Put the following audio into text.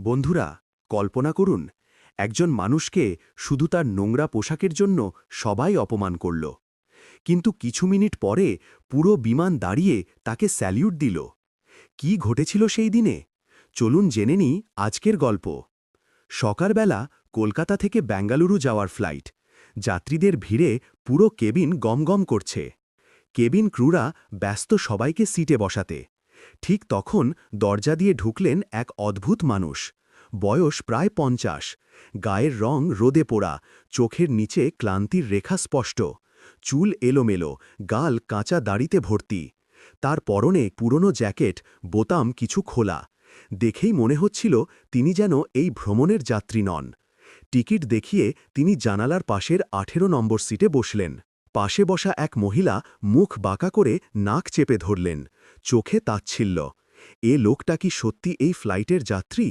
বন্ধুরা, কল্পনা করুন একজন মানুষকে শুধু তার নোংরা পোশাকের জন্য সবাই অপমান করল, কিন্তু কিছু মিনিট পরে পুরো বিমান দাঁড়িয়ে তাকে স্যালিউট দিল। কি ঘটেছিল সেই দিনে? চলুন জেনে নিই আজকের গল্প। সকালবেলা কলকাতা থেকে বেঙ্গালুরু যাওয়ার ফ্লাইট। যাত্রীদের ভিড়ে পুরো কেবিন গমগম করছে। কেবিন ক্রুরা ব্যস্ত সবাইকে সিটে বসাতে। ঠিক তখন দরজা দিয়ে ঢুকলেন এক অদ্ভুত মানুষ। বয়স প্রায় 50, গায়ের রং রোদে পোড়া, চোখের নিচে ক্লান্তির রেখা স্পষ্ট, চুল এলোমেলো, গাল কাঁচা দাড়িতে ভর্তি। তার পরনে পুরনো জ্যাকেট, বোতাম কিছু খোলা। দেখেই মনে হচ্ছিল তিনি যেন এই ভ্রমণের যাত্রী নন। টিকিট দেখিয়ে তিনি জানালার পাশের 18 নম্বর সিটে বসলেন। পাশে বসা এক মহিলা মুখ বাঁকা করে নাক চেপে ধরলেন, চোখে তাচ্ছিল্য। এ লোকটা কি সত্যি এই ফ্লাইটের যাত্রী?